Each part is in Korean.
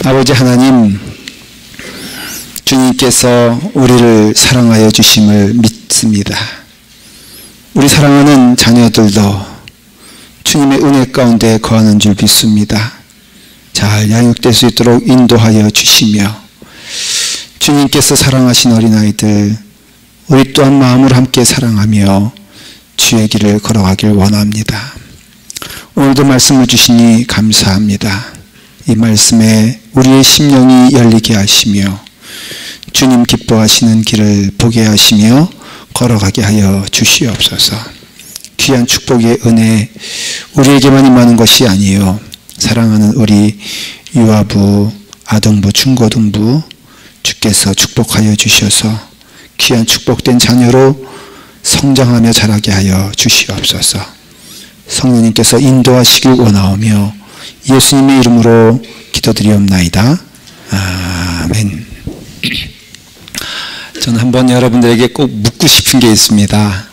아버지 하나님, 주님께서 우리를 사랑하여 주심을 믿습니다. 우리 사랑하는 자녀들도 주님의 은혜 가운데 거하는 줄 믿습니다. 잘 양육될 수 있도록 인도하여 주시며, 주님께서 사랑하신 어린아이들 우리 또한 마음으로 함께 사랑하며 주의 길을 걸어가길 원합니다. 오늘도 말씀을 주시니 감사합니다. 이 말씀에 우리의 심령이 열리게 하시며 주님 기뻐하시는 길을 보게 하시며 걸어가게 하여 주시옵소서. 귀한 축복의 은혜 우리에게만 임하는 것이 아니요 사랑하는 우리 유아부, 아동부, 중고등부 주께서 축복하여 주셔서 귀한 축복된 자녀로 성장하며 자라게 하여 주시옵소서. 성령님께서 인도하시길 원하오며 예수님의 이름으로 기도드리옵나이다. 아멘. 저는 한번 여러분들에게 꼭 묻고 싶은 게 있습니다.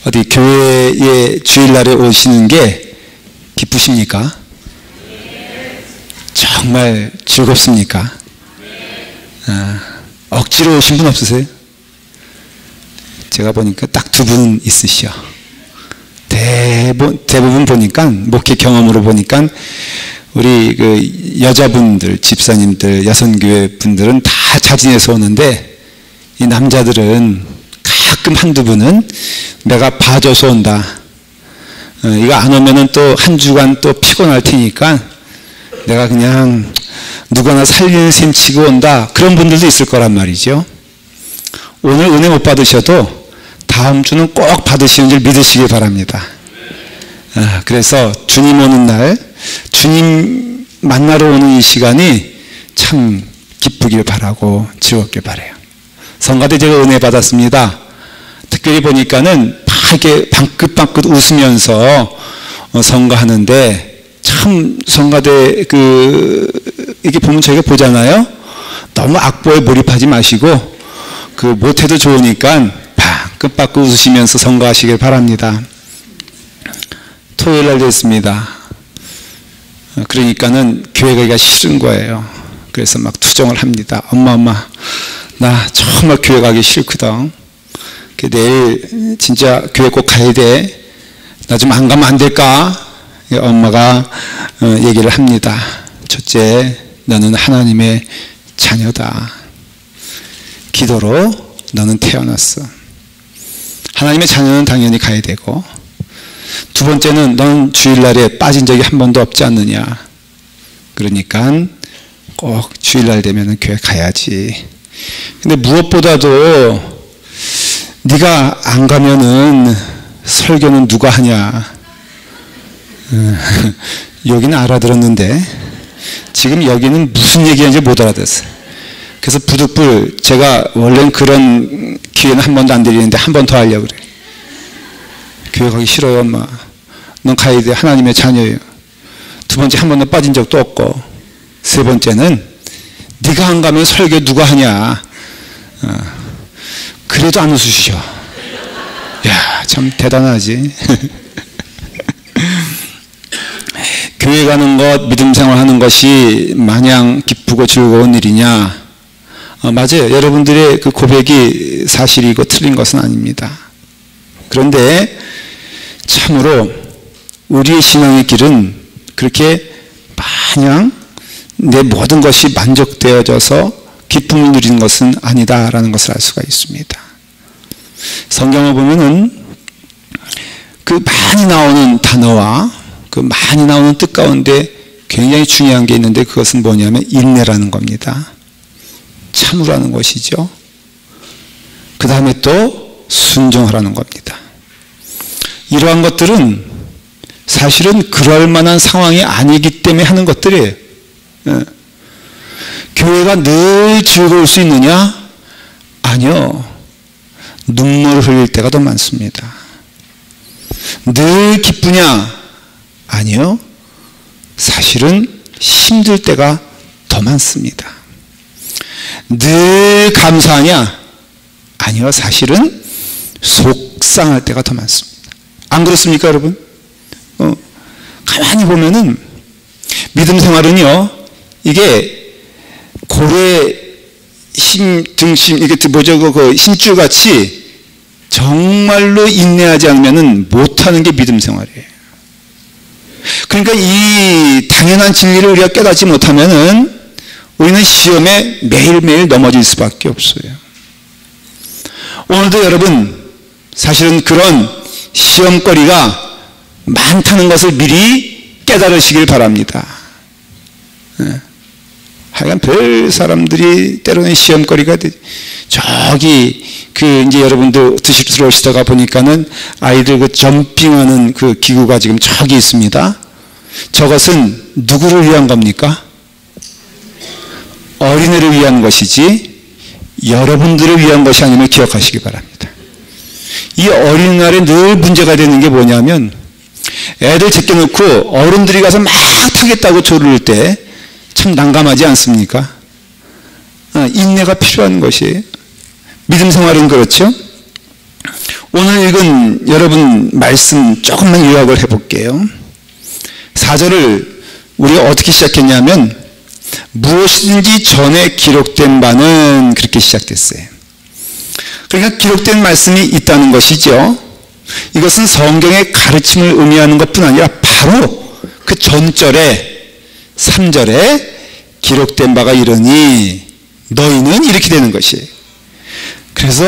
어디 교회에 주일날에 오시는 게 기쁘십니까? 정말 즐겁습니까? 억지로 오신 분 없으세요? 제가 보니까 딱 두 분 있으시오. 대부분 보니까, 목회 경험으로 보니까 우리 그 여자분들, 집사님들, 여성교회 분들은 다 자진해서 오는데, 이 남자들은 가끔 한두 분은 내가 봐줘서 온다. 이거 안 오면은 또 한 주간 또 피곤할 테니까 내가 그냥 누구나 살리는 셈 치고 온다. 그런 분들도 있을 거란 말이죠. 오늘 은혜 못 받으셔도 다음 주는 꼭 받으시는 줄 믿으시기 바랍니다. 그래서 주님 오는 날, 주님 만나러 오는 이 시간이 참 기쁘길 바라고 즐겁길 바라요. 성가대 제가 은혜 받았습니다. 특별히 보니까는 이렇게 방긋방긋 웃으면서 성가하는데, 참 성가대 이게 보면 저희가 보잖아요. 너무 악보에 몰입하지 마시고 못해도 좋으니까 방긋방긋 웃으시면서 성가하시길 바랍니다. 토요일 날 됐습니다. 그러니까는 교회 가기가 싫은 거예요. 그래서 막 투정을 합니다. 엄마 나 정말 교회 가기 싫거든. 내일 진짜 교회 꼭 가야 돼. 나 좀 안 가면 안 될까? 엄마가 얘기를 합니다. 첫째, 너는 하나님의 자녀다. 기도로 너는 태어났어. 하나님의 자녀는 당연히 가야 되고, 두 번째는 넌 주일날에 빠진 적이 한 번도 없지 않느냐. 그러니까 꼭 주일날 되면 교회 가야지. 근데 무엇보다도 네가 안 가면은 설교는 누가 하냐. 여기는 알아들었는데 지금 여기는 무슨 얘기하는지 못 알아들었어요. 그래서 부득불 제가 원래는 그런 기회는 한 번도 안 드리는데 한 번 더 하려고 그래. 교회 가기 싫어요 엄마. 넌 가야 돼. 하나님의 자녀예요. 두 번째, 한 번도 빠진 적도 없고, 세 번째는 네가 안 가면 설교 누가 하냐. 그래도 안 웃으시죠. 야, 참 대단하지. 교회 가는 것, 믿음 생활하는 것이 마냥 기쁘고 즐거운 일이냐? 맞아요. 여러분들의 그 고백이 사실이고 틀린 것은 아닙니다. 그런데 참으로 우리의 신앙의 길은 그렇게 마냥 내 모든 것이 만족되어져서 기쁨을 누리는 것은 아니다라는 것을 알 수가 있습니다. 성경을 보면은 그 많이 나오는 단어와 그 많이 나오는 뜻 가운데 굉장히 중요한 게 있는데, 그것은 뭐냐면 인내라는 겁니다. 참으라는 것이죠. 그 다음에 또 순종하라는 겁니다. 이러한 것들은 사실은 그럴 만한 상황이 아니기 때문에 하는 것들이에요. 교회가 늘 즐거울 수 있느냐? 아니요. 눈물을 흘릴 때가 더 많습니다. 늘 기쁘냐? 아니요. 사실은 힘들 때가 더 많습니다. 늘 감사하냐? 아니요. 사실은 속상할 때가 더 많습니다. 안 그렇습니까, 여러분? 가만히 보면은 믿음 생활은요, 이게 고래 등심, 이게 뭐죠? 그 힘줄 같이 정말로 인내하지 않으면 못하는 게 믿음 생활이에요. 그러니까 이 당연한 진리를 우리가 깨닫지 못하면은 우리는 시험에 매일매일 넘어질 수밖에 없어요. 오늘도 여러분, 사실은 그런 시험거리가 많다는 것을 미리 깨달으시길 바랍니다. 하여간 별 사람들이 때로는 시험거리가 저기 이제 여러분도 들어오시다가 보니까는 아이들 그 점핑하는 그 기구가 지금 저기 있습니다. 저것은 누구를 위한 겁니까? 어린애를 위한 것이지 여러분들을 위한 것이 아님을 기억하시기 바랍니다. 이 어린날에 늘 문제가 되는 게 뭐냐면 애들 제껴놓고 어른들이 가서 막 타겠다고 조를 때 참 난감하지 않습니까? 인내가 필요한 것이에요. 믿음 생활은 그렇죠. 오늘 읽은 여러분 말씀 조금만 요약을 해볼게요. 4절을 우리가 어떻게 시작했냐면 무엇이든지 전에 기록된 바는 그렇게 시작됐어요. 그러니까 기록된 말씀이 있다는 것이죠. 이것은 성경의 가르침을 의미하는 것뿐 아니라 바로 그 전절에 3절에 기록된 바가 이러니 너희는 이렇게 되는 것이에요. 그래서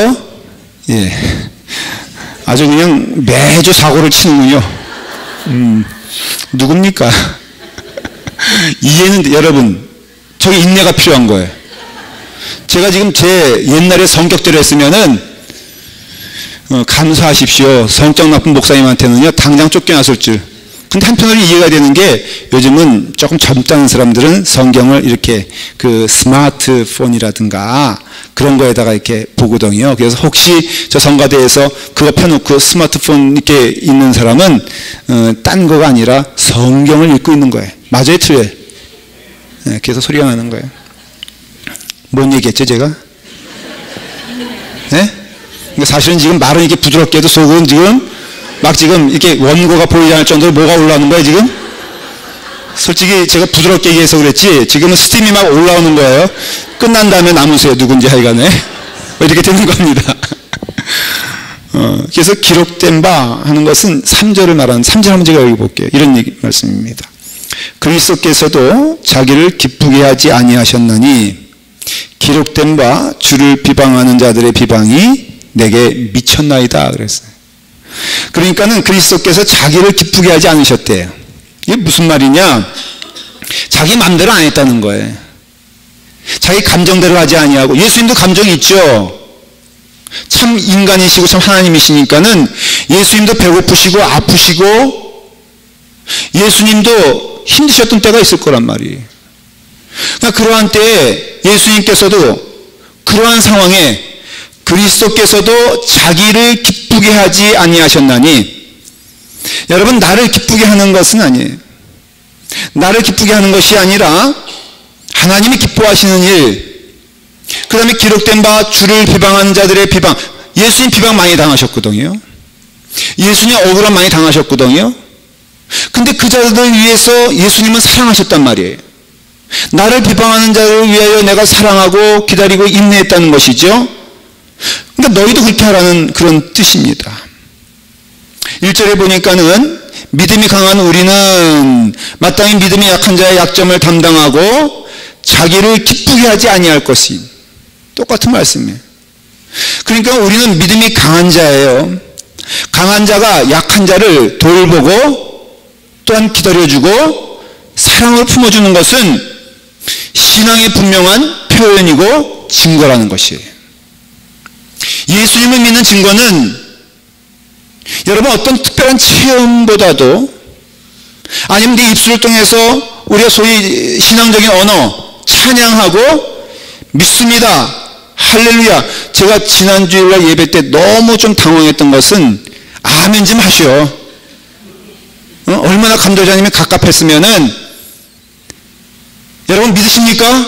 아주 그냥 매주 사고를 치는군요. 누굽니까? 이해는 여러분, 저기 인내가 필요한 거예요. 제가 지금 제 옛날에 성격대로 했으면은 감사하십시오. 성격 나쁜 목사님한테는요 당장 쫓겨났을 줄. 근데 한편으로 이해가 되는 게 요즘은 조금 젊다는 사람들은 성경을 이렇게 그 스마트폰이라든가 그런 거에다가 이렇게 보거든요. 그래서 혹시 저 성가대에서 그거 펴놓고 스마트폰 이렇게 있는 사람은 딴 거가 아니라 성경을 읽고 있는 거예요. 맞아요, 틀려요? 그래서 소리가 나는 거예요. 뭔 얘기했죠, 제가? 네? 그러니까 사실은 지금 말은 이렇게 부드럽게 해도 속은 지금 막 지금 이렇게 원고가 보이지 않을 정도로 뭐가 올라오는 거예요, 지금? 솔직히 제가 부드럽게 얘기해서 그랬지, 지금은 스팀이 막 올라오는 거예요. 끝난 다음에 남으세요, 누군지 하여간에. 이렇게 되는 겁니다. 그래서 기록된 바 하는 것은 3절을 말하는, 3절 한번 제가 읽어볼게요. 이런 말씀입니다. 그리스도께서도 자기를 기쁘게 하지 아니하셨나니 기록된 바 주를 비방하는 자들의 비방이 내게 미쳤나이다 그랬어요. 그러니까는 그리스도께서 자기를 기쁘게 하지 않으셨대요. 이게 무슨 말이냐? 자기 마음대로 안 했다는 거예요. 자기 감정대로 하지 아니하고. 예수님도 감정이 있죠. 참 인간이시고 참 하나님이시니까는 예수님도 배고프시고 아프시고 예수님도 힘드셨던 때가 있을 거란 말이에요. 그러니까 그러한 때에 예수님께서도 그러한 상황에 그리스도께서도 자기를 기쁘게 하지 아니하셨나니, 여러분, 나를 기쁘게 하는 것은 아니에요. 나를 기쁘게 하는 것이 아니라 하나님이 기뻐하시는 일, 그 다음에 기록된 바 주를 비방하는 자들의 비방. 예수님 비방 많이 당하셨거든요. 예수님 억울함 많이 당하셨거든요. 근데 그 자들을 위해서 예수님은 사랑하셨단 말이에요. 나를 비방하는 자를 위하여 내가 사랑하고 기다리고 인내했다는 것이죠. 그러니까 너희도 그렇게 하라는 그런 뜻입니다. 1절에 보니까는 믿음이 강한 우리는 마땅히 믿음이 약한 자의 약점을 담당하고 자기를 기쁘게 하지 아니할 것이. 똑같은 말씀이에요. 그러니까 우리는 믿음이 강한 자예요. 강한 자가 약한 자를 돌보고 또한 기다려주고 사랑을 품어주는 것은 신앙의 분명한 표현이고 증거라는 것이에요. 예수님을 믿는 증거는 여러분 어떤 특별한 체험보다도 아니면 네 입술을 통해서 우리가 소위 신앙적인 언어 찬양하고 믿습니다. 할렐루야. 제가 지난주일날 예배 때 너무 좀 당황했던 것은 아멘 좀 하시오. 얼마나 감독자님이 갑갑했으면은 여러분 믿으십니까?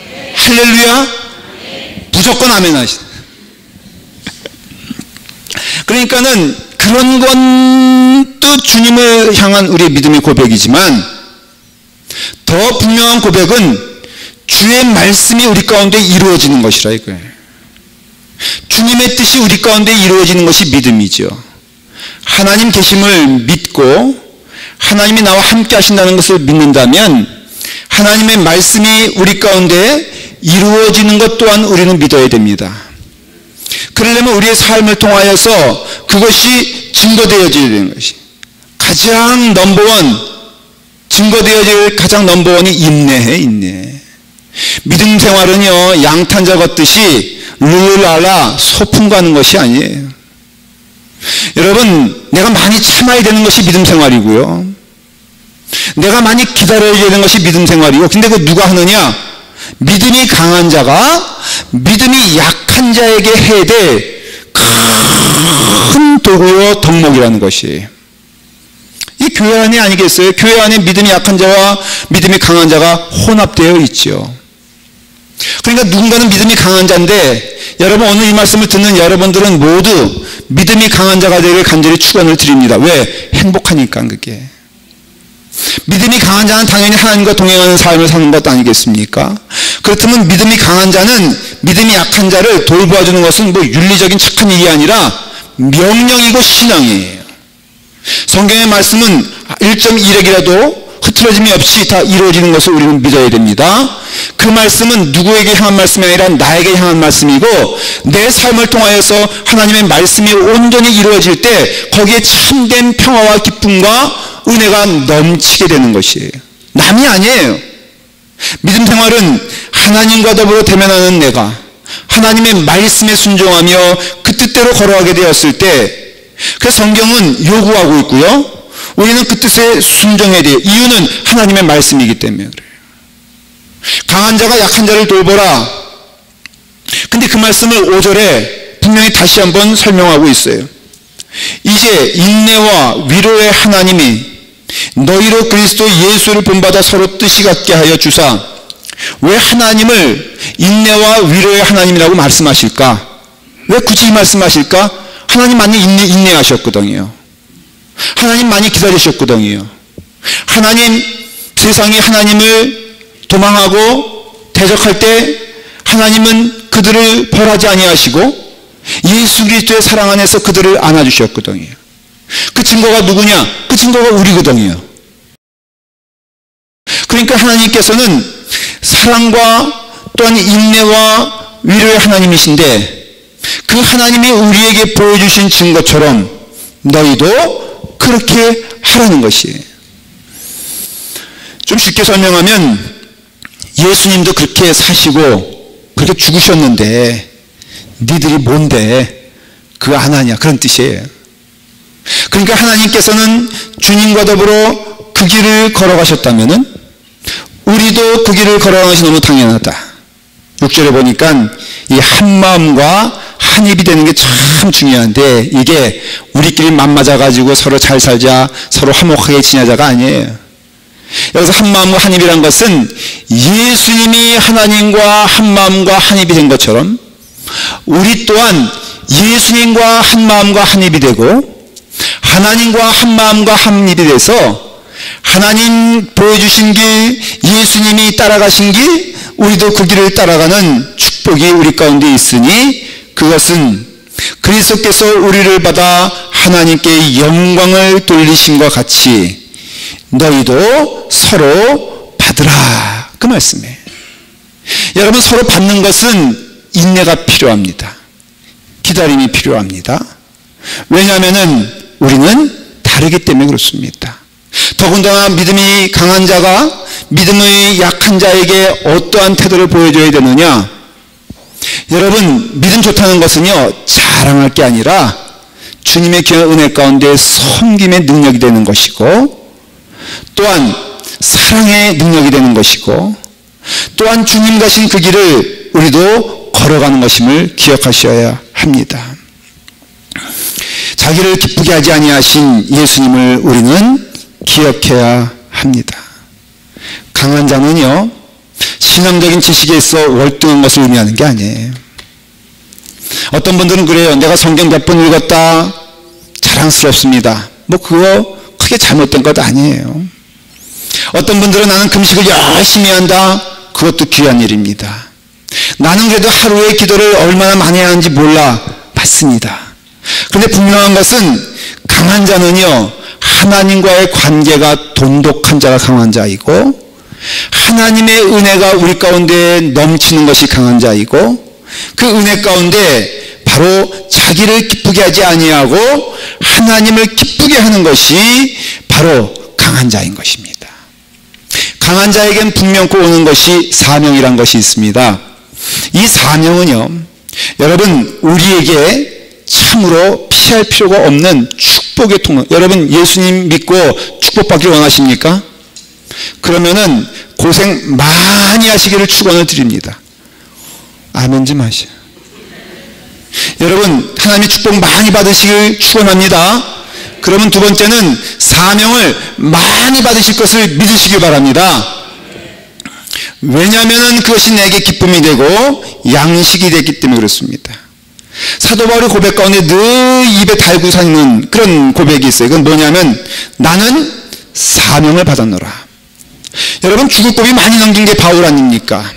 네. 할렐루야? 네. 무조건 아멘 하시. 그러니까는 그런 건 또 주님을 향한 우리의 믿음의 고백이지만 더 더 분명한 고백은 주의 말씀이 우리 가운데 이루어지는 것이라 이거예요. 주님의 뜻이 우리 가운데 이루어지는 것이 믿음이죠. 하나님 계심을 믿고 하나님이 나와 함께 하신다는 것을 믿는다면 하나님의 말씀이 우리 가운데 이루어지는 것 또한 우리는 믿어야 됩니다. 그러려면 우리의 삶을 통하여서 그것이 증거되어져야 되는 것이 가장 넘버원, 증거되어질 가장 넘버원이 인내. 믿음 생활은요, 양탄자 걷듯이 룰루랄라 소풍 가는 것이 아니에요. 여러분, 내가 많이 참아야 되는 것이 믿음 생활이고요. 내가 많이 기다려야 되는 것이 믿음 생활이고, 근데 그 누가 하느냐? 믿음이 강한 자가 믿음이 약한 자에게 해야 될 큰 도구요 덕목이라는 것이 이 교회 안에 아니겠어요? 교회 안에 믿음이 약한 자와 믿음이 강한 자가 혼합되어 있죠. 그러니까 누군가는 믿음이 강한 자인데 여러분 오늘 이 말씀을 듣는 여러분들은 모두 믿음이 강한 자가 되기를 간절히 축원을 드립니다. 왜? 행복하니까 그게. 믿음이 강한 자는 당연히 하나님과 동행하는 삶을 사는 것 아니겠습니까? 그렇다면 믿음이 강한 자는 믿음이 약한 자를 돌보아주는 것은 뭐 윤리적인 착한 일이 아니라 명령이고 신앙이에요. 성경의 말씀은 1.1핵이라도 흐트러짐이 없이 다 이루어지는 것을 우리는 믿어야 됩니다. 그 말씀은 누구에게 향한 말씀이 아니라 나에게 향한 말씀이고 내 삶을 통하여서 하나님의 말씀이 온전히 이루어질 때 거기에 참된 평화와 기쁨과 은혜가 넘치게 되는 것이에요. 남이 아니에요. 믿음 생활은 하나님과 더불어 대면하는 내가 하나님의 말씀에 순종하며 그 뜻대로 걸어가게 되었을 때 그래서 성경은 요구하고 있고요. 우리는 그 뜻에 순종해야 돼요. 이유는 하나님의 말씀이기 때문에 그래요. 강한 자가 약한 자를 돌보라. 근데 그 말씀을 5절에 분명히 다시 한번 설명하고 있어요. 이제 인내와 위로의 하나님이 너희로 그리스도 예수를 본받아 서로 뜻이 같게 하여 주사. 왜 하나님을 인내와 위로의 하나님이라고 말씀하실까? 왜 굳이 말씀하실까? 하나님 많이 인내하셨거든요. 하나님 많이 기다리셨거든요. 하나님, 세상이 하나님을 도망하고 대적할 때 하나님은 그들을 벌하지 아니하시고 예수 그리스도의 사랑 안에서 그들을 안아주셨거든요. 그 증거가 누구냐? 그 증거가 우리거든요. 그러니까 하나님께서는 사랑과 또한 인내와 위로의 하나님이신데 그 하나님이 우리에게 보여주신 증거처럼 너희도 그렇게 하라는 것이에요. 좀 쉽게 설명하면 예수님도 그렇게 사시고 그렇게 죽으셨는데 니들이 뭔데 그거 안 하냐 그런 뜻이에요. 그러니까 하나님께서는 주님과 더불어 그 길을 걸어가셨다면은 우리도 그 길을 걸어가는 것이 너무 당연하다. 6절에 보니까 이 한마음과 한입이 되는 게 참 중요한데 이게 우리끼리 맘맞아가지고 서로 잘 살자 서로 화목하게 지내자가 아니에요. 여기서 한마음과 한입이란 것은 예수님이 하나님과 한마음과 한입이 된 것처럼 우리 또한 예수님과 한마음과 한입이 되고 하나님과 한마음과 한입이 돼서 하나님 보여주신 길, 예수님이 따라가신 길, 우리도 그 길을 따라가는 축복이 우리 가운데 있으니 그것은 그리스도께서 우리를 받아 하나님께 영광을 돌리심과 같이 너희도 서로 받으라. 그 말씀이에요. 여러분 서로 받는 것은 인내가 필요합니다. 기다림이 필요합니다. 왜냐하면 우리는 다르기 때문에 그렇습니다. 더군다나 믿음이 강한 자가 믿음의 약한 자에게 어떠한 태도를 보여줘야 되느냐? 여러분 믿음 좋다는 것은요 자랑할 게 아니라 주님의 귀한 은혜 가운데 섬김의 능력이 되는 것이고 또한 사랑의 능력이 되는 것이고 또한 주님 가신 그 길을 우리도 걸어가는 것임을 기억하셔야 합니다. 자기를 기쁘게 하지 아니하신 예수님을 우리는 기억해야 합니다. 강한 자는요 신앙적인 지식에 있어 월등한 것을 의미하는 게 아니에요. 어떤 분들은 그래요. 내가 성경 몇 번 읽었다 자랑스럽습니다. 뭐 그거 크게 잘못된 것 아니에요. 어떤 분들은 나는 금식을 열심히 한다. 그것도 귀한 일입니다. 나는 그래도 하루에 기도를 얼마나 많이 하는지 몰라. 맞습니다. 그런데 분명한 것은 강한 자는요, 하나님과의 관계가 돈독한 자가 강한 자이고, 하나님의 은혜가 우리 가운데 넘치는 것이 강한 자이고, 그 은혜 가운데 바로 자기를 기쁘게 하지 아니하고 하나님을 기쁘게 하는 것이 바로 강한 자인 것입니다. 강한 자에겐 분명코 오는 것이 사명이란 것이 있습니다. 이 사명은요, 여러분, 우리에게 참으로 피할 필요가 없는 축복의 통로. 여러분, 예수님 믿고 축복받기 원하십니까? 그러면은 고생 많이 하시기를 축원을 드립니다. 아멘 좀 하시오. 여러분, 하나님의 축복 많이 받으시길 축원합니다. 그러면 두 번째는 사명을 많이 받으실 것을 믿으시길 바랍니다. 왜냐하면 그것이 내게 기쁨이 되고 양식이 되기 때문에 그렇습니다. 사도 바울의 고백 가운데 늘 입에 달고 사는 그런 고백이 있어요. 그건 뭐냐면, 나는 사명을 받았노라. 여러분, 죽을 고비 많이 넘긴 게 바울 아닙니까?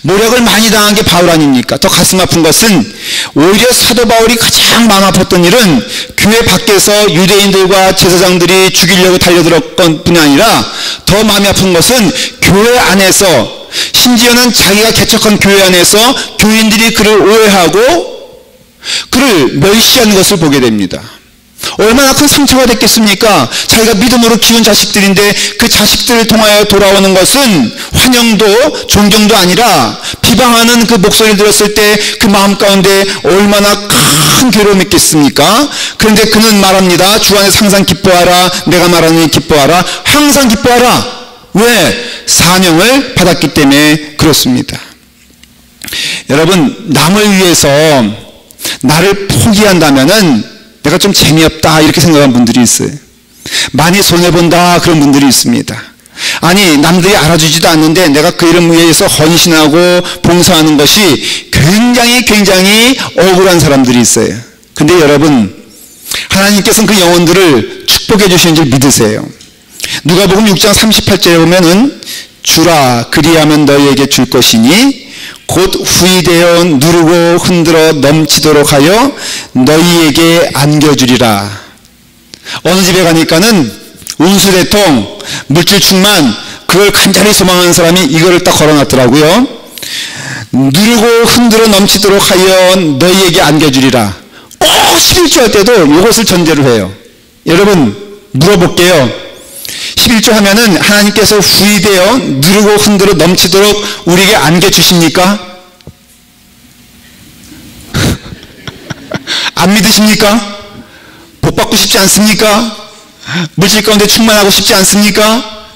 모략을 많이 당한 게 바울 아닙니까? 더 가슴 아픈 것은 오히려 사도 바울이 가장 마음 아팠던 일은 교회 밖에서 유대인들과 제사장들이 죽이려고 달려들었던 뿐이 아니라 더 마음이 아픈 것은 교회 안에서, 심지어는 자기가 개척한 교회 안에서 교인들이 그를 오해하고 그를 멸시하는 것을 보게 됩니다. 얼마나 큰 상처가 됐겠습니까? 자기가 믿음으로 키운 자식들인데 그 자식들을 통하여 돌아오는 것은 환영도 존경도 아니라 비방하는 그 목소리를 들었을 때 그 마음 가운데 얼마나 큰 괴로움이 있겠습니까? 그런데 그는 말합니다. 주 안에서 항상 기뻐하라. 내가 말하는 기뻐하라. 항상 기뻐하라. 왜? 사명을 받았기 때문에 그렇습니다. 여러분, 남을 위해서 나를 포기한다면은 내가 좀 재미없다 이렇게 생각하는 분들이 있어요. 많이 손해본다 그런 분들이 있습니다. 아니, 남들이 알아주지도 않는데 내가 그 이름 위해서 헌신하고 봉사하는 것이 굉장히 억울한 사람들이 있어요. 근데 여러분, 하나님께서는 그 영혼들을 축복해 주시는 줄 믿으세요. 누가복음 6장 38절에 보면은, 주라 그리하면 너희에게 줄 것이니 곧 후이되어 누르고 흔들어 넘치도록 하여 너희에게 안겨주리라. 어느 집에 가니까는 운수대통, 물질 충만, 그걸 간절히 소망하는 사람이 이거를 딱 걸어놨더라고요. 누르고 흔들어 넘치도록 하여 너희에게 안겨주리라. 꼭 11조 할 때도 이것을 전제로 해요. 여러분, 물어볼게요. 11조 하면은 하나님께서 후이되어 누르고 흔들어 넘치도록 우리에게 안겨주십니까? 안 믿으십니까? 복 받고 싶지 않습니까? 물질 가운데 충만하고 싶지 않습니까?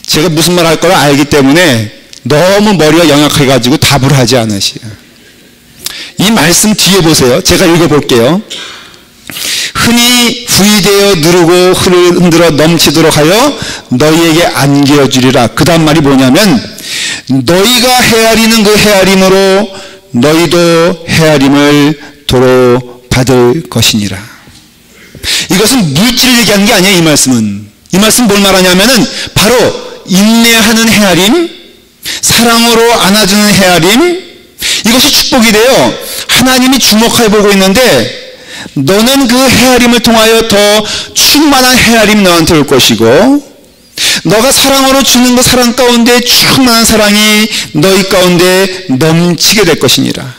제가 무슨 말 할 거를 알기 때문에 너무 머리가 영악해가지고 답을 하지 않으시요. 이 말씀 뒤에 보세요. 제가 읽어볼게요. 흔히 후이되어 누르고 흔들어 넘치도록 하여 너희에게 안겨주리라. 그 다음 말이 뭐냐면, 너희가 헤아리는 그 헤아림으로 너희도 헤아림을 도로 받을 것이니라. 이것은 물질을 얘기하는 게 아니에요. 이 말씀은. 이 말씀 뭘 말하냐면은 바로 인내하는 헤아림, 사랑으로 안아주는 헤아림, 이것이 축복이 돼요. 하나님이 주목해보고 있는데 너는 그 헤아림을 통하여 더 충만한 헤아림 너한테 올 것이고, 너가 사랑으로 주는 그 사랑 가운데 충만한 사랑이 너희 가운데 넘치게 될 것이니라.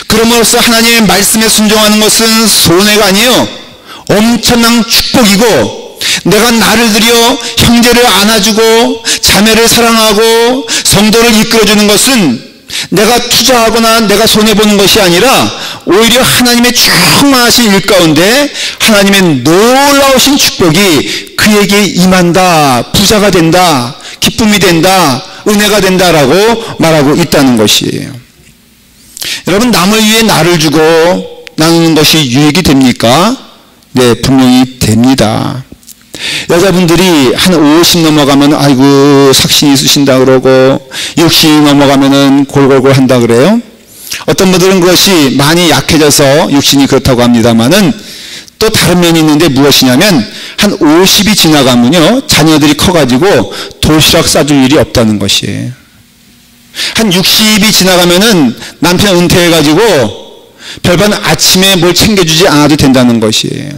그럼으로써 하나님의 말씀에 순종하는 것은 손해가 아니에요. 엄청난 축복이고, 내가 나를 들여 형제를 안아주고 자매를 사랑하고 성도를 이끌어주는 것은 내가 투자하거나 내가 손해보는 것이 아니라 오히려 하나님의 충만하신 일 가운데 하나님의 놀라우신 축복이 그에게 임한다, 부자가 된다, 기쁨이 된다, 은혜가 된다라고 말하고 있다는 것이에요. 여러분, 남을 위해 나를 주고 나누는 것이 유익이 됩니까? 네, 분명히 됩니다. 여자분들이 한 50 넘어가면 아이고 삭신이 있으신다 그러고, 60 넘어가면은 골골골 한다 그래요. 어떤 분들은 그것이 많이 약해져서 육신이 그렇다고 합니다만은 또 다른 면이 있는데 무엇이냐면 한 50이 지나가면요 자녀들이 커가지고 도시락 싸줄 일이 없다는 것이에요. 한 60이 지나가면은 남편 은퇴해가지고 별반 아침에 뭘 챙겨주지 않아도 된다는 것이에요.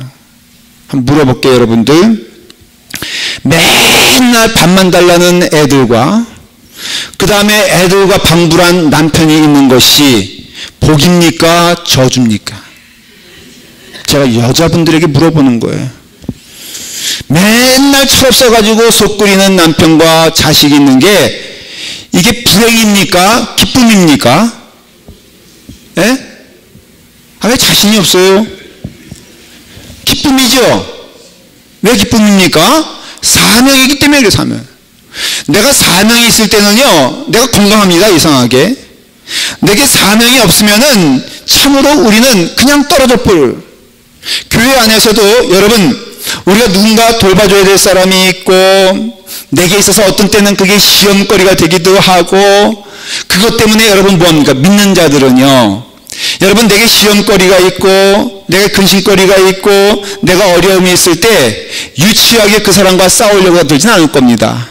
한번 물어볼게요, 여러분들. 맨날 밥만 달라는 애들과 그 다음에 애들과 방불한 남편이 있는 것이 복입니까? 저주입니까? 제가 여자분들에게 물어보는 거예요. 맨날 철없어가지고 속 끓이는 남편과 자식이 있는 게 이게 불행입니까? 기쁨입니까? 예? 왜 자신이 없어요? 기쁨이죠? 왜 기쁨입니까? 사명이기 때문에 그래요, 사명. 내가 사명이 있을 때는요, 내가 건강합니다, 이상하게. 내게 사명이 없으면은 참으로 우리는 그냥 떨어져 버려요. 교회 안에서도 여러분, 우리가 누군가 돌봐줘야 될 사람이 있고, 내게 있어서 어떤 때는 그게 시험거리가 되기도 하고, 그것 때문에 여러분 뭐합니까? 믿는 자들은요, 여러분 내게 시험거리가 있고 내게 근심거리가 있고 내가 어려움이 있을 때 유치하게 그 사람과 싸우려고 들진 않을 겁니다.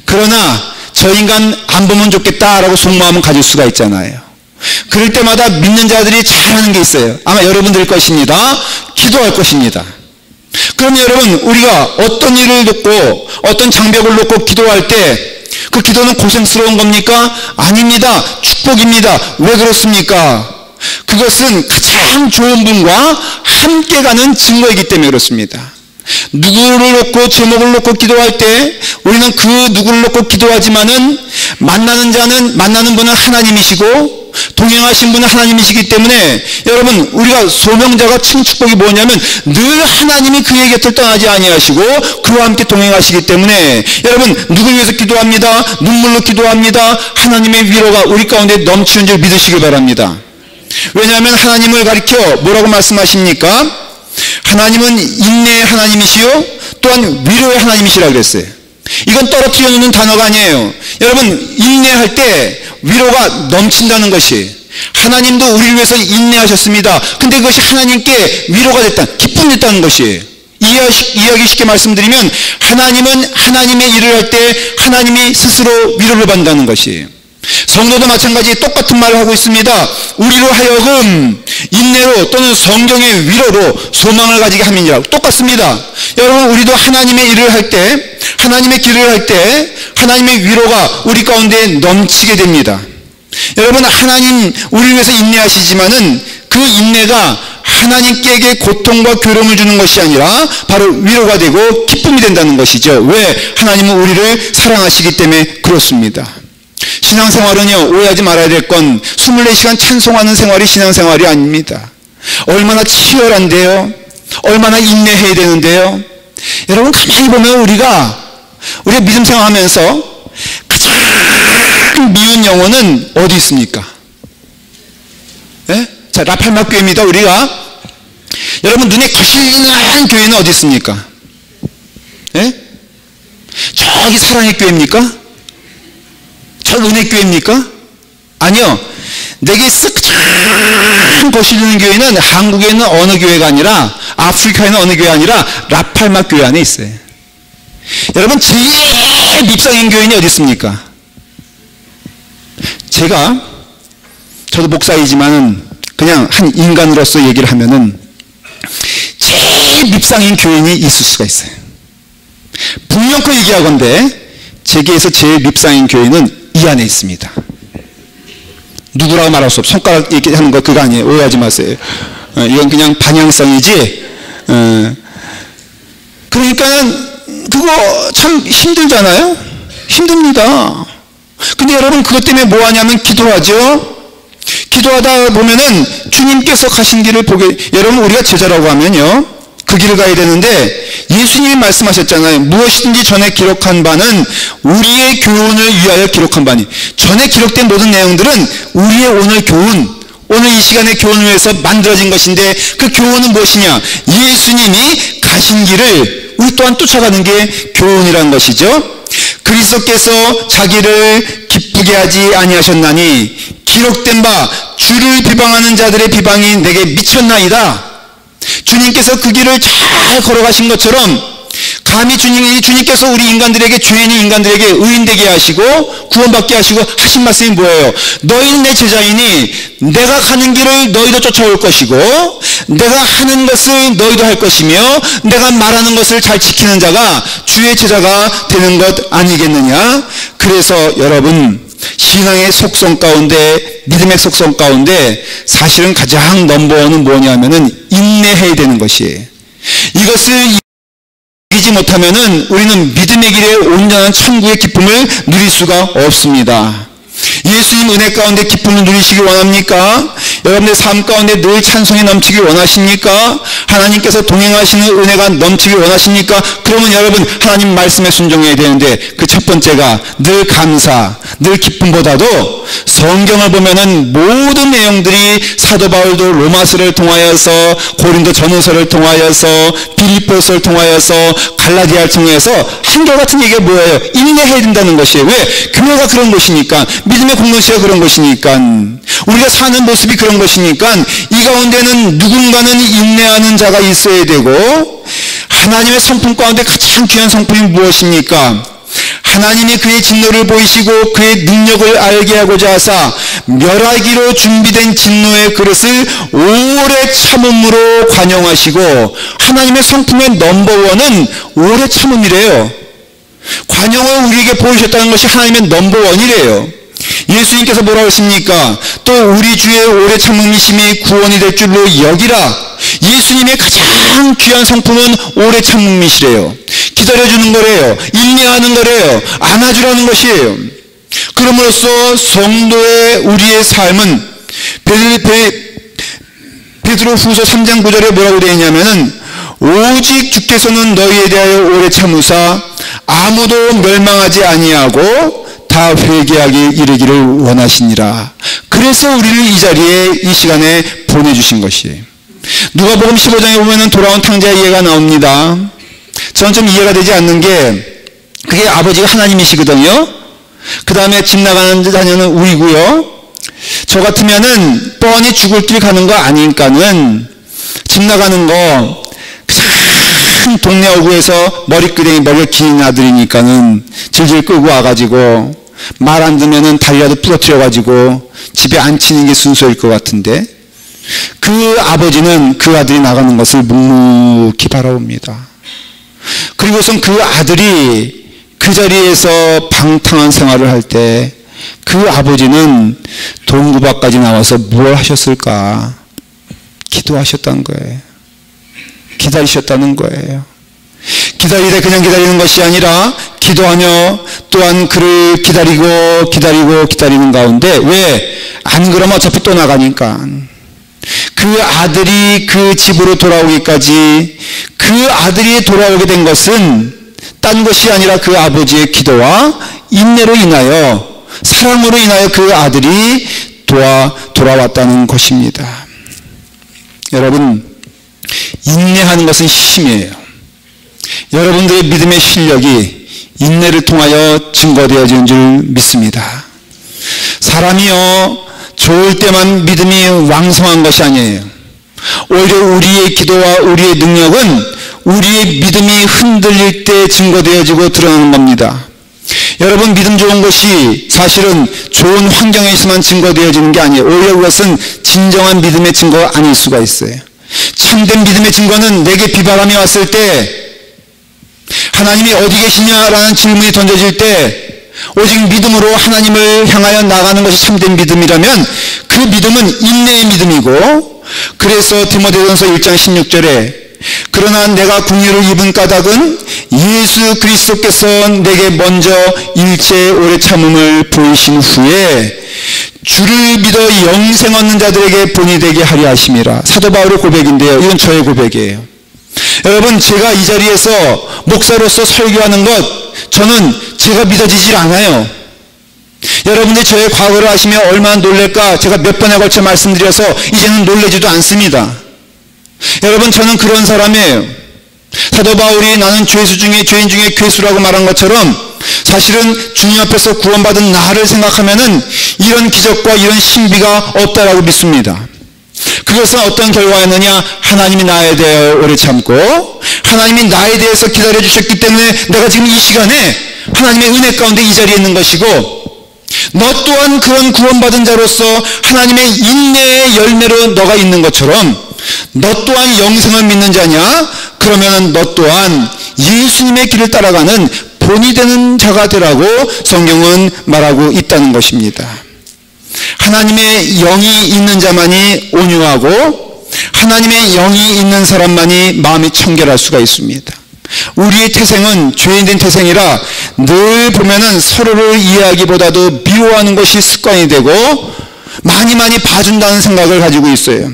그러나 저 인간 안 보면 좋겠다라고 속마음은 가질 수가 있잖아요. 그럴 때마다 믿는 자들이 잘하는 게 있어요. 아마 여러분들 것입니다. 기도할 것입니다. 그러면 여러분 우리가 어떤 일을 놓고 어떤 장벽을 놓고 기도할 때 그 기도는 고생스러운 겁니까? 아닙니다. 축복입니다. 왜 그렇습니까? 그것은 가장 좋은 분과 함께 가는 증거이기 때문에 그렇습니다. 누구를 놓고 제목을 놓고 기도할 때 우리는 그 누구를 놓고 기도하지만은 만나는 분은 하나님이시고 동행하신 분은 하나님이시기 때문에 여러분 우리가 소명자가 큰 축복이 뭐냐면 늘 하나님이 그의 곁을 떠나지 아니하시고 그와 함께 동행하시기 때문에 여러분 누구를 위해서 기도합니다. 눈물로 기도합니다. 하나님의 위로가 우리 가운데 넘치는 줄 믿으시길 바랍니다. 왜냐하면 하나님을 가리켜 뭐라고 말씀하십니까? 하나님은 인내의 하나님이시요 또한 위로의 하나님이시라 그랬어요. 이건 떨어뜨려 놓는 단어가 아니에요. 여러분 인내할 때 위로가 넘친다는 것이 하나님도 우리를 위해서 인내하셨습니다. 근데 그것이 하나님께 위로가 됐다, 기쁨이 됐다는 것이에요. 이해하기 쉽게 말씀드리면 하나님은 하나님의 일을 할 때 하나님이 스스로 위로를 받는다는 것이에요. 성도도 마찬가지 똑같은 말을 하고 있습니다. 우리로 하여금 인내로 또는 성경의 위로로 소망을 가지게 함이니라. 똑같습니다. 여러분 우리도 하나님의 일을 할 때 하나님의 길을 할 때 하나님의 위로가 우리 가운데 넘치게 됩니다. 여러분 하나님 우리를 위해서 인내하시지만은 그 인내가 하나님께 고통과 괴로움을 주는 것이 아니라 바로 위로가 되고 기쁨이 된다는 것이죠. 왜? 하나님은 우리를 사랑하시기 때문에 그렇습니다. 신앙생활은요 오해하지 말아야 될 건 24시간 찬송하는 생활이 신앙생활이 아닙니다. 얼마나 치열한데요, 얼마나 인내해야 되는데요. 여러분 가만히 보면 우리가 믿음 생활하면서 가장 미운 영혼은 어디 있습니까? 네? 자, 라팔마 교회입니다. 우리가 여러분 눈에 거실난 교회는 어디 있습니까? 네? 저기 사랑의 교회입니까? 저 은혜교회입니까? 아니요. 내게 쓱 거실리는 교회는 한국에 있는 어느 교회가 아니라 아프리카에 있는 어느 교회가 아니라 라팔마 교회 안에 있어요. 여러분 제일 밉상인 교회는 어디 있습니까? 저도 목사이지만은 그냥 한 인간으로서 얘기를 하면은 제일 밉상인 교인이 있을 수가 있어요. 분명코 얘기하건대 제게에서 제일 밉상인 교인은 이 안에 있습니다. 누구라고 말할 수 없어. 손가락 얘기하는 거 그거 아니에요. 오해하지 마세요. 이건 그냥 방향성이지. 그러니까는 그거 참 힘들잖아요. 힘듭니다. 근데 여러분 그것 때문에 뭐 하냐면 기도하죠. 기도하다 보면은 주님께서 가신 길을 보게. 여러분 우리가 제자라고 하면요 그 길을 가야 되는데 예수님이 말씀하셨잖아요. 무엇이든지 전에 기록한 바는 우리의 교훈을 위하여 기록한 바니. 전에 기록된 모든 내용들은 우리의 오늘 교훈, 오늘 이 시간의 교훈을 위해서 만들어진 것인데 그 교훈은 무엇이냐? 예수님이 가신 길을 우리 또한 쫓아가는 게 교훈이라는 것이죠. 그리스도께서 자기를 기쁘게 하지 아니하셨나니 기록된 바 주를 비방하는 자들의 비방이 내게 미쳤나이다. 주님께서 그 길을 잘 걸어가신 것처럼 감히 주님께서 우리 인간들에게, 죄인인 인간들에게 의인되게 하시고 구원받게 하시고 하신 말씀이 뭐예요? 너희는 내 제자이니 내가 가는 길을 너희도 쫓아올 것이고 내가 하는 것을 너희도 할 것이며 내가 말하는 것을 잘 지키는 자가 주의 제자가 되는 것 아니겠느냐? 그래서 여러분, 신앙의 속성 가운데, 믿음의 속성 가운데 사실은 가장 넘버원은 뭐냐면은 인내해야 되는 것이에요. 이것을 이기지 못하면은 우리는 믿음의 길에 온전한 천국의 기쁨을 누릴 수가 없습니다. 예수님 은혜 가운데 기쁨을 누리시길 원합니까? 여러분의 삶 가운데 늘 찬송이 넘치길 원하십니까? 하나님께서 동행하시는 은혜가 넘치길 원하십니까? 그러면 여러분 하나님 말씀에 순종해야 되는데 그 첫 번째가 늘 감사, 늘 기쁨보다도 성경을 보면은 모든 내용들이 사도 바울도 로마서를 통하여서, 고린도 전후서를 통하여서, 빌립보서를 통하여서, 갈라디아를 통해서 한결같은 얘기가 뭐예요? 인내해야 된다는 것이에요. 왜? 교회가 그런 것이니까, 믿음의 공동체가 그런 것이니까, 우리가 사는 모습이 그런 것이니까 이 가운데는 누군가는 인내하는 자가 있어야 되고, 하나님의 성품 가운데 가장 귀한 성품이 무엇입니까? 하나님이 그의 진노를 보이시고 그의 능력을 알게 하고자 하사 멸하기로 준비된 진노의 그릇을 오래 참음으로 관용하시고, 하나님의 성품의 넘버원은 오래 참음이래요. 관용을 우리에게 보이셨다는 것이 하나님의 넘버원이래요. 예수님께서 뭐라고 하십니까? 또 우리 주의 오래 참음이심이 구원이 될 줄로 여기라. 예수님의 가장 귀한 성품은 오래 참음이시래요. 기다려주는 거래요. 인내하는 거래요. 안아주라는 것이에요. 그럼으로써 성도의 우리의 삶은 베드로 후서 3장 9절에 뭐라고 되어 있냐면은 오직 주께서는 너희에 대하여 오래 참으사 아무도 멸망하지 아니하고 다 회개하기 이르기를 원하시니라. 그래서 우리를 이 자리에, 이 시간에 보내주신 것이에요. 누가복음 15장에 보면은 돌아온 탕자의 예가 나옵니다. 저는 좀 이해가 되지 않는 게, 그게 아버지가 하나님이시거든요. 그 다음에 집 나가는 자녀는 우리고요. 저 같으면은 뻔히 죽을 길 가는 거 아니니까는 집 나가는 거, 큰 동네 어구에서 머리가 긴 아들이니까는 질질 끌고 와가지고 말 안 듣면은 다리라도 부러뜨려가지고 집에 앉히는 게 순서일 것 같은데, 그 아버지는 그 아들이 나가는 것을 묵묵히 바라봅니다. 그리고선 그 아들이 그 자리에서 방탕한 생활을 할 때 그 아버지는 동구 밖까지 나와서 뭘 하셨을까? 기도하셨다는 거예요. 기다리셨다는 거예요. 기다리되 그냥 기다리는 것이 아니라 기도하며 또한 그를 기다리는 가운데, 왜? 안 그러면 어차피 또 나가니까. 그 아들이 그 집으로 돌아오기까지, 그 아들이 돌아오게 된 것은 딴 것이 아니라 그 아버지의 기도와 인내로 인하여, 사랑으로 인하여 그 아들이 돌아왔다는 것입니다. 여러분, 인내하는 것은 힘이에요. 여러분들의 믿음의 실력이 인내를 통하여 증거되어지는 줄 믿습니다. 사람이요, 좋을 때만 믿음이 왕성한 것이 아니에요. 오히려 우리의 기도와 우리의 능력은 우리의 믿음이 흔들릴 때 증거되어지고 드러나는 겁니다. 여러분, 믿음 좋은 것이 사실은 좋은 환경에 있으면 증거되어지는 게 아니에요. 오히려 그것은 진정한 믿음의 증거가 아닐 수가 있어요. 참된 믿음의 증거는 내게 비바람이 왔을 때, 하나님이 어디 계시냐라는 질문이 던져질 때 오직 믿음으로 하나님을 향하여 나가는 것이 참된 믿음이라면 그 믿음은 인내의 믿음이고, 그래서 디모데전서 1장 16절에 그러나 내가 긍휼을 입은 까닭은 예수 그리스도께서 내게 먼저 일체의 오래 참음을 보이신 후에 주를 믿어 영생 얻는 자들에게 본이 되게 하려 하심이라. 사도 바울의 고백인데요, 이건 저의 고백이에요. 여러분, 제가 이 자리에서 목사로서 설교하는 것, 저는 제가 믿어지질 않아요. 여러분들이 저의 과거를 아시면 얼마나 놀랄까 제가 몇 번에 걸쳐 말씀드려서 이제는 놀라지도 않습니다. 여러분, 저는 그런 사람이에요. 사도 바울이 나는 죄인 중에 괴수라고 말한 것처럼 사실은 주님 앞에서 구원받은 나를 생각하면은 이런 기적과 이런 신비가 없다라고 믿습니다. 그것은 어떤 결과였느냐? 하나님이 나에 대해 오래 참고 하나님이 나에 대해서 기다려 주셨기 때문에 내가 지금 이 시간에 하나님의 은혜 가운데 이 자리에 있는 것이고, 너 또한 그런 구원받은 자로서 하나님의 인내의 열매로 너가 있는 것처럼 너 또한 영생을 믿는 자냐? 그러면 너 또한 예수님의 길을 따라가는 본이 되는 자가 되라고 성경은 말하고 있다는 것입니다. 하나님의 영이 있는 자만이 온유하고 하나님의 영이 있는 사람만이 마음이 청결할 수가 있습니다. 우리의 태생은 죄인된 태생이라 늘 보면은 서로를 이해하기보다도 미워하는 것이 습관이 되고 많이 봐준다는 생각을 가지고 있어요.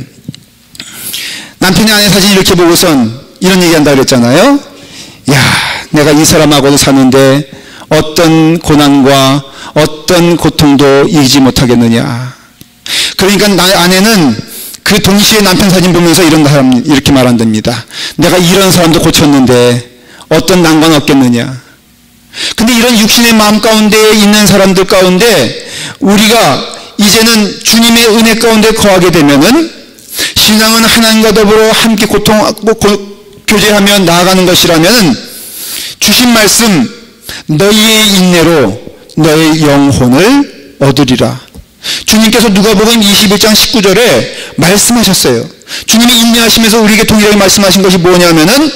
남편이 아내 사진 이렇게 보고선 이런 얘기한다 그랬잖아요. 야, 내가 이 사람하고도 사는데 어떤 고난과 어떤 고통도 이기지 못하겠느냐. 그러니까 나의 아내는 그 동시에 남편 사진 보면서 이렇게 말한답니다. 내가 이런 사람도 고쳤는데 어떤 난관 없겠느냐. 근데 이런 육신의 마음 가운데 있는 사람들 가운데 우리가 이제는 주님의 은혜 가운데 거하게 되면은 신앙은 하나님과 더불어 함께 교제하며 나아가는 것이라면 주신 말씀, 너희의 인내로 너의 영혼을 얻으리라. 주님께서 누가복음 21장 19절에 말씀하셨어요. 주님이 인내하시면서 우리에게 동일하게 말씀하신 것이 뭐냐면은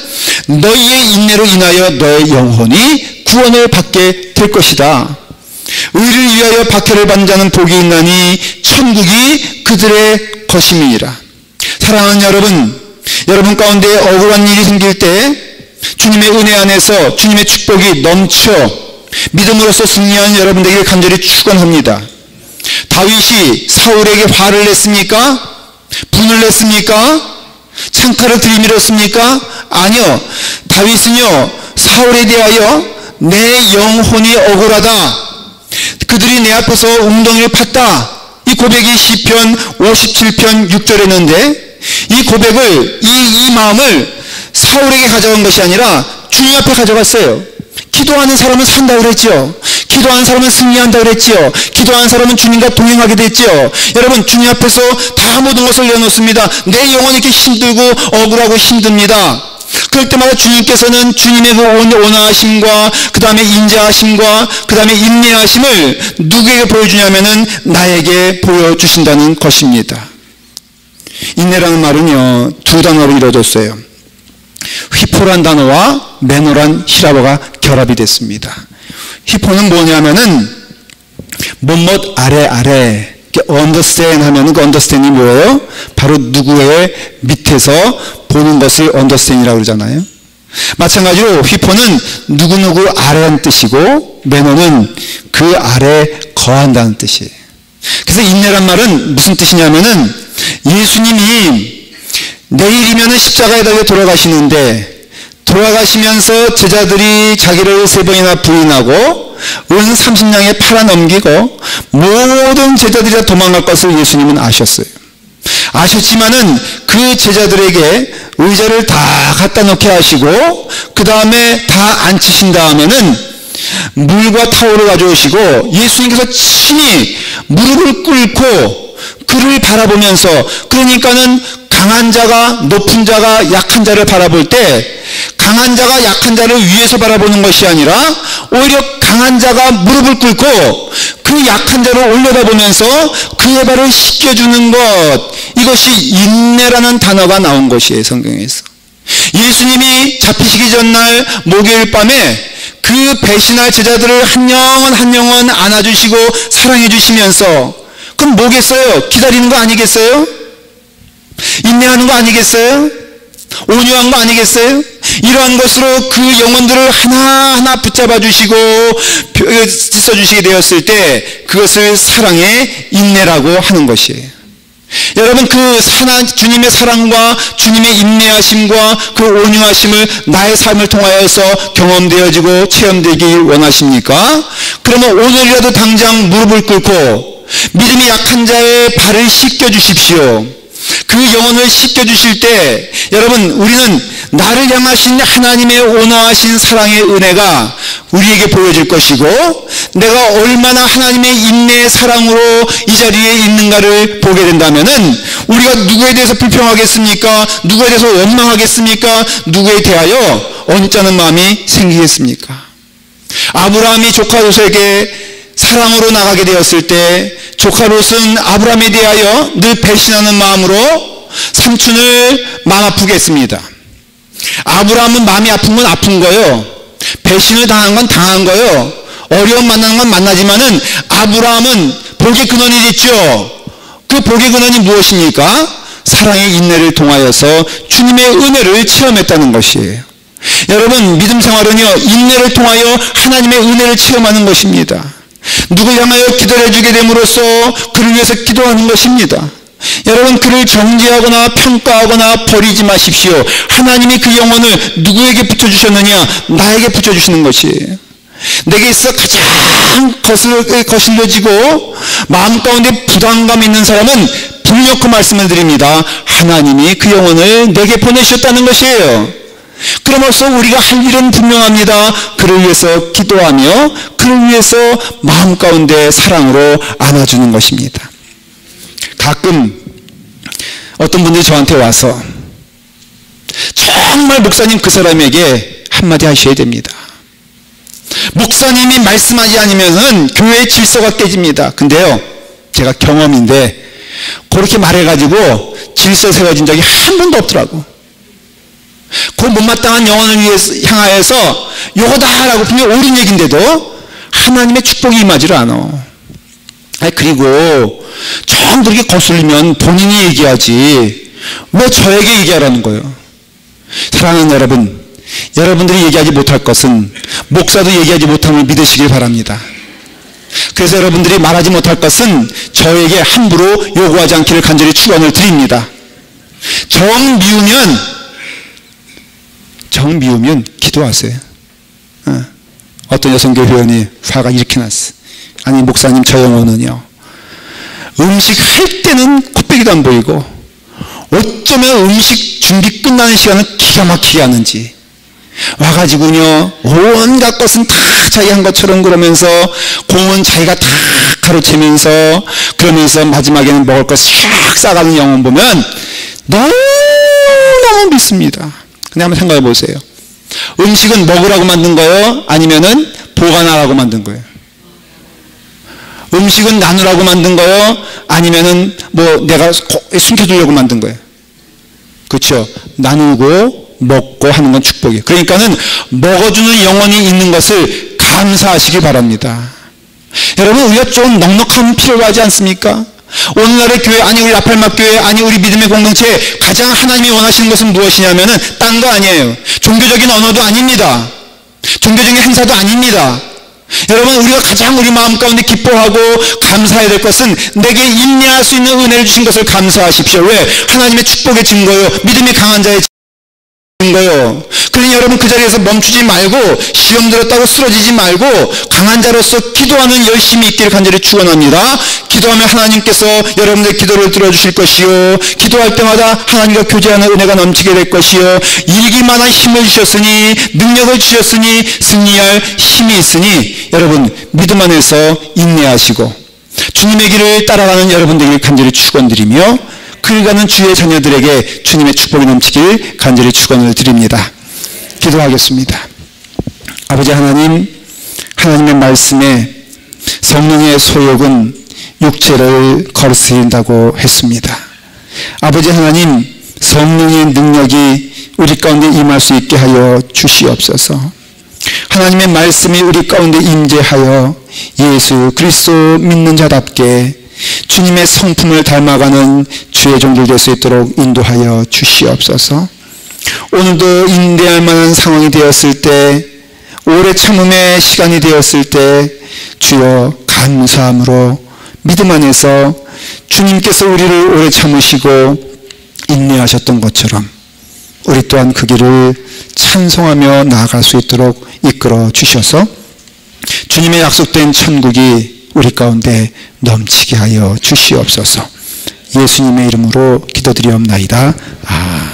너희의 인내로 인하여 너의 영혼이 구원을 받게 될 것이다. 의를 위하여 박해를 받는 자는 복이 있나니 천국이 그들의 것임이니라. 사랑하는 여러분 가운데 억울한 일이 생길 때 주님의 은혜 안에서 주님의 축복이 넘쳐 믿음으로써 승리하는 여러분들에게 간절히 축원합니다. 다윗이 사울에게 화를 냈습니까? 분을 냈습니까? 창칼을 들이밀었습니까? 아니요. 다윗은요, 사울에 대하여 내 영혼이 억울하다, 그들이 내 앞에서 웅덩이를 팠다, 이 고백이 시편 57편 6절에 있는데, 이 고백을, 이 마음을 사울에게 가져간 것이 아니라 주님 앞에 가져갔어요. 기도하는 사람은 산다고 그랬죠. 기도하는 사람은 승리한다고 그랬죠. 기도하는 사람은 주님과 동행하게 됐죠. 여러분, 주님 앞에서 다 모든 것을 내놓습니다. 내 영혼이 이렇게 힘들고 억울하고 힘듭니다. 그럴 때마다 주님께서는 주님의 그 온화하심과 그 다음에 인자하심과 그 다음에 인내하심을 누구에게 보여주냐면은 나에게 보여주신다는 것입니다. 인내라는 말은요, 두 단어로 이루어졌어요. 휘포란 단어와 매너란 히라보가 결합이 됐습니다. 휘포는 뭐냐면은 못못 아래 understand 하면은 그 understand이 뭐예요? 바로 누구의 밑에서 보는 것을 understand이라고 그러잖아요. 마찬가지로 휘포는 누구누구 아래라는 뜻이고 매너는 그 아래 거한다는 뜻이에요. 그래서 인내란 말은 무슨 뜻이냐면은 예수님이 내일이면은 십자가에 달려 돌아가시는데 돌아가시면서 제자들이 자기를 3번이나 부인하고 은 30냥에 팔아넘기고 모든 제자들이 다 도망갈 것을 예수님은 아셨어요. 아셨지만은 그 제자들에게 의자를 다 갖다 놓게 하시고 그 다음에 다 앉히신 다음에는 물과 타올을 가져오시고 예수님께서 친히 무릎을 꿇고 그를 바라보면서, 그러니까는 강한 자가 높은 자가 약한 자를 바라볼 때 강한 자가 약한 자를 위에서 바라보는 것이 아니라 오히려 강한 자가 무릎을 꿇고 그 약한 자를 올려다보면서 그의 발을 씻겨주는 것, 이것이 인내라는 단어가 나온 것이에요, 성경에서. 예수님이 잡히시기 전날 목요일 밤에 그 배신할 제자들을 한 영혼 안아주시고 사랑해 주시면서, 그럼 뭐겠어요? 기다리는 거 아니겠어요? 인내하는 거 아니겠어요? 온유한 거 아니겠어요? 이러한 것으로 그 영혼들을 하나하나 붙잡아 주시고 씻어주시게 되었을 때 그것을 사랑의 인내라고 하는 것이에요. 여러분, 그 주님의 사랑과 주님의 인내하심과 그 온유하심을 나의 삶을 통하여서 경험되어지고 체험되길 원하십니까? 그러면 오늘이라도 당장 무릎을 꿇고 믿음이 약한 자의 발을 씻겨주십시오. 그 영혼을 씻겨주실 때 여러분, 우리는 나를 향하신 하나님의 온화하신 사랑의 은혜가 우리에게 보여질 것이고, 내가 얼마나 하나님의 인내의 사랑으로 이 자리에 있는가를 보게 된다면은 우리가 누구에 대해서 불평하겠습니까? 누구에 대해서 원망하겠습니까? 누구에 대하여 언짢은 마음이 생기겠습니까? 아브라함이 조카 롯에게 사랑으로 나가게 되었을 때 조카 롯은 아브라함에 대하여 늘 배신하는 마음으로 삼촌을 마음 아프게 했습니다. 아브라함은 마음이 아픈 건 아픈 거예요. 배신을 당한 건 당한 거예요. 어려움 만나는 건 만나지만은 아브라함은 복의 근원이 됐죠. 그 복의 근원이 무엇입니까? 사랑의 인내를 통하여서 주님의 은혜를 체험했다는 것이에요. 여러분, 믿음 생활은요, 인내를 통하여 하나님의 은혜를 체험하는 것입니다. 누굴 향하여 기도를 해주게 됨으로써 그를 위해서 기도하는 것입니다. 여러분, 그를 정죄하거나 평가하거나 버리지 마십시오. 하나님이 그 영혼을 누구에게 붙여주셨느냐? 나에게 붙여주시는 것이에요. 내게 있어 가장 거슬려지고 마음 가운데 부담감 있는 사람은 불놓고 말씀을 드립니다. 하나님이 그 영혼을 내게 보내주셨다는 것이에요. 그럼으로써 우리가 할 일은 분명합니다. 그를 위해서 기도하며 그를 위해서 마음 가운데 사랑으로 안아주는 것입니다. 가끔 어떤 분들이 저한테 와서 정말 목사님 그 사람에게 한마디 하셔야 됩니다. 목사님이 말씀하지 않으면은 교회의 질서가 깨집니다. 근데요, 제가 경험인데 그렇게 말해가지고 질서 세워진 적이 한 번도 없더라고. 그 못마땅한 영혼을 향하여서 요거다라고 분명 옳은 얘기인데도 하나님의 축복이 임하지를 않아. 그리고 좀 그렇게 거슬리면 본인이 얘기하지 왜 저에게 얘기하라는 거예요. 사랑하는 여러분, 여러분들이 얘기하지 못할 것은 목사도 얘기하지 못함을 믿으시길 바랍니다. 그래서 여러분들이 말하지 못할 것은 저에게 함부로 요구하지 않기를 간절히 축원을 드립니다. 정 미우면 기도하세요. 어떤 여성교 회원이 화가 이렇게 났어. 아니 목사님, 저 영혼은요, 음식 할 때는 코빼기도 안 보이고 어쩌면 음식 준비 끝나는 시간은 기가 막히게 하는지 와가지고요, 온갖 것은 다 자기 한 것처럼 그러면서 공은 자기가 다 가로채면서 그러면서 마지막에는 먹을 거 싹 싸가는 영혼 보면 너무너무 믿습니다. 근데 한번 생각해 보세요. 음식은 먹으라고 만든 거예요? 아니면은 보관하라고 만든 거예요? 음식은 나누라고 만든 거예요? 아니면은 뭐 내가 숨겨두려고 만든 거예요? 그렇죠? 나누고 먹고 하는 건 축복이에요. 그러니까는 먹어주는 영혼이 있는 것을 감사하시기 바랍니다. 여러분, 우리가 좀 넉넉함 필요하지 않습니까? 오늘날의 교회, 아니 우리 라팔막 교회, 아니 우리 믿음의 공동체 가장 하나님이 원하시는 것은 무엇이냐면은 딴 거 아니에요. 종교적인 언어도 아닙니다. 종교적인 행사도 아닙니다. 여러분, 우리가 가장 우리 마음 가운데 기뻐하고 감사해야 될 것은 내게 인내할 수 있는 은혜를 주신 것을 감사하십시오. 왜? 하나님의 축복의 증거요, 믿음이 강한 자의 거예요. 그러니 여러분, 그 자리에서 멈추지 말고 시험 들었다고 쓰러지지 말고 강한 자로서 기도하는 열심이 있기를 간절히 축원합니다. 기도하면 하나님께서 여러분의 기도를 들어주실 것이요, 기도할 때마다 하나님과 교제하는 은혜가 넘치게 될 것이요, 일기만한 힘을 주셨으니, 능력을 주셨으니, 승리할 힘이 있으니 여러분 믿음 안에서 인내하시고 주님의 길을 따라가는 여러분들에게 간절히 축원드리며 그 가는 주의 자녀들에게 주님의 축복이 넘치길 간절히 축원을 드립니다. 기도하겠습니다. 아버지 하나님, 하나님의 말씀에 성령의 소욕은 육체를 거스린다고 했습니다. 아버지 하나님, 성령의 능력이 우리 가운데 임할 수 있게 하여 주시옵소서. 하나님의 말씀이 우리 가운데 임재하여 예수 그리스도 믿는 자답게 주님의 성품을 닮아가는 주의 종들 될 수 있도록 인도하여 주시옵소서. 오늘도 인내할 만한 상황이 되었을 때, 오래 참음의 시간이 되었을 때 주여 감사함으로 믿음 안에서 주님께서 우리를 오래 참으시고 인내하셨던 것처럼 우리 또한 그 길을 찬송하며 나아갈 수 있도록 이끌어 주셔서 주님의 약속된 천국이 우리 가운데 넘치게 하여 주시옵소서. 예수님의 이름으로 기도드리옵나이다. 아멘.